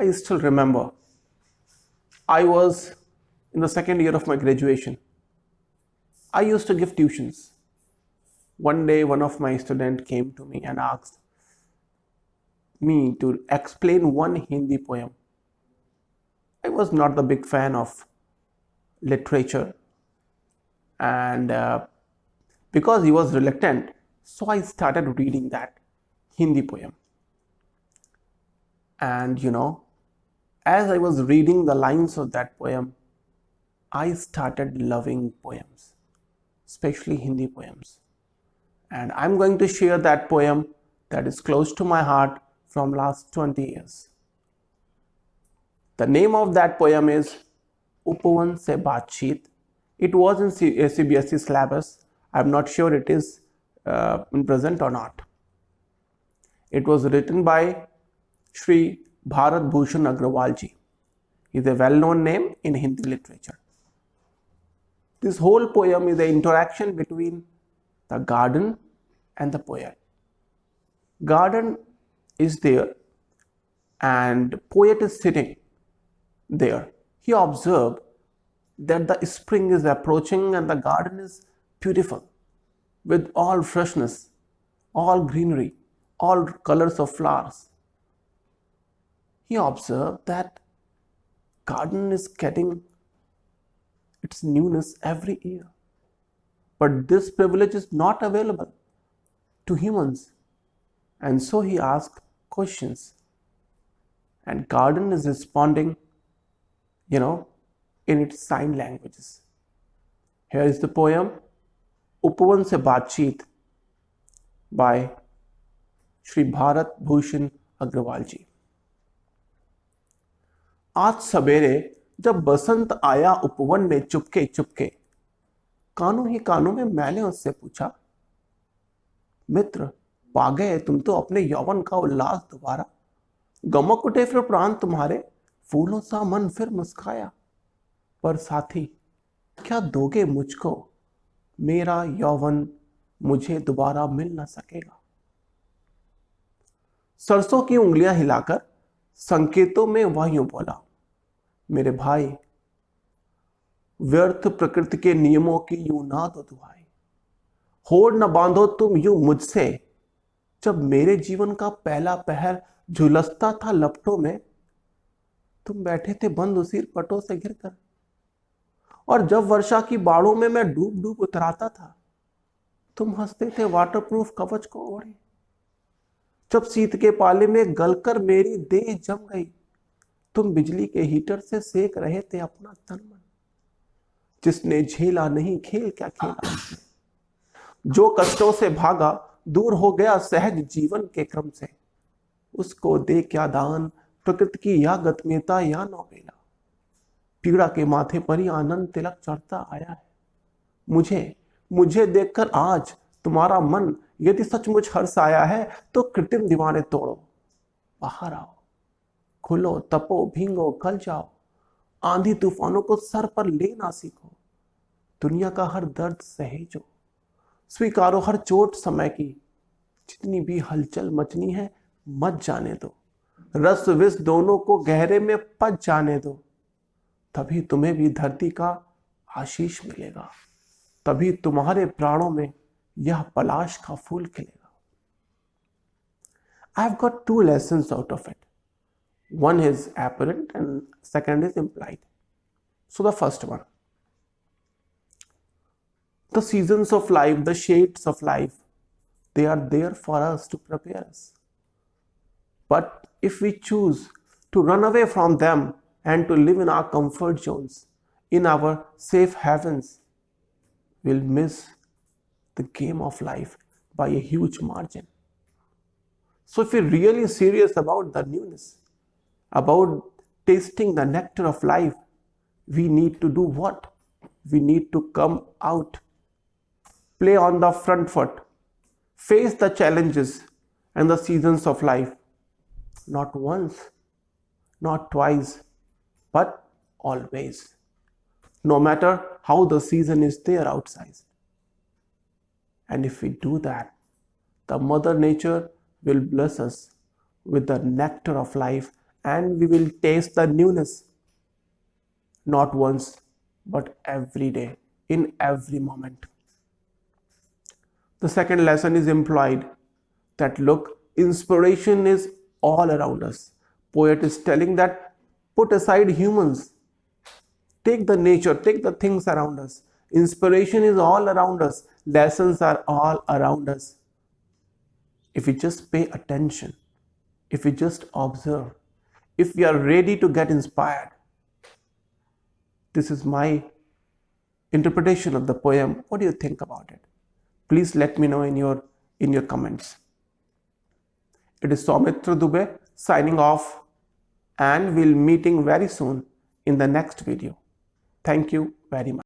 I still remember I was in the second year of my graduation. I used to give tuitions. One day, one of my students came to me and asked me to explain one Hindi poem. I was not the big fan of literature, and because he was reluctant, so I started reading that Hindi poem. And as I was reading the lines of that poem, I started loving poems, especially Hindi poems. And I'm going to share that poem that is close to my heart from last 20 years. The name of that poem is Upavan Se Baatcheet. It was in CBSE syllabus. I'm not sure it is in present or not. It was written by Shri Bharat Bhushan Agrawal ji. He is a well-known name in Hindi literature. This whole poem is the interaction between the garden and the poet. Garden is there and poet is sitting there. He observed that the spring is approaching and the garden is beautiful with all freshness, all greenery, all colors of flowers. He observed that garden is getting its newness every year. But this privilege is not available to humans. And so he asked questions. And garden is responding, in its sign languages. Here is the poem, Upavan Se Baatcheet by Shri Bharat Bhushan Agrawal ji. आज सवेरे जब बसंत आया उपवन में चुपके चुपके, कानों ही कानों में मैंने उससे पूछा, मित्र पा गए तुम तो अपने यौवन का उल्लास दोबारा, गमक उठे फिर प्राण तुम्हारे, फूलों सा मन फिर मुस्काया, पर साथी क्या दोगे मुझको, मेरा यौवन मुझे दोबारा मिल न सकेगा। सरसों की उंगलियां हिलाकर संकेतों में वह यूं बोला, मेरे भाई व्यर्थ प्रकृति के नियमों की यूं ना दो दुहाई, होड़ न बांधो तुम यूं मुझसे, जब मेरे जीवन का पहला पहर झुलसता था लपटों में, तुम बैठे थे बंद उसी पटों से घिरकर, और जब वर्षा की बाढ़ों में मैं डूब डूब उतराता था, तुम हंसते थे वाटरप्रूफ कवच को ओढ़े, जब शीत के पाले में गलकर मेरी देह जम गई, तुम बिजली के हीटर से सेक रहे थे अपना तन मन, जिसने झेला नहीं खेल क्या खेला, जो कष्टों से भागा दूर हो गया सहज जीवन के क्रम से, उसको दे क्या दान प्रकृति की या गतमेता या नौबेला, पीड़ा के माथे पर ही आनंद तिलक चढ़ता आया है। मुझे देखकर आज तुम्हारा मन यदि सचमुच हर्ष आया है, तो कृत्रिम दीवाने तोड़ो, बाहर आओ, खुलो तपो भींगो कल जाओ, आंधी तूफानों को सर पर लेना सीखो, दुनिया का हर दर्द सहेजो, स्वीकारो हर चोट समय की, जितनी भी हलचल मचनी है मत जाने दो, रस विष दोनों को गहरे में पच जाने दो, तभी तुम्हें भी धरती का आशीष मिलेगा, तभी तुम्हारे प्राणों में यह पलाश का फूल खिलेगा। I have got two lessons out of it. One is apparent and second is implied. So the first one, the seasons of life, the shades of life, they are there for us to prepare us. But if we choose to run away from them and to live in our comfort zones, in our safe havens, we'll miss the game of life by a huge margin. So if we're really serious about the newness, about tasting the nectar of life, we need to do what? We need to come out, play on the front foot, face the challenges and the seasons of life, not once, not twice, but always, no matter how the season is there outside. And if we do that, the Mother Nature will bless us with the nectar of life and we will taste the newness, not once, but every day, in every moment. The second lesson is implied that look, inspiration is all around us. Poet is telling that put aside humans, take the nature, take the things around us. Inspiration is all around us, lessons are all around us. If we just pay attention, if we just observe, if we are ready to get inspired. This is my interpretation of the poem. What do you think about it? Please let me know in your comments. It is Soumitra Dubey signing off, and we'll meeting very soon in the next video. Thank you very much.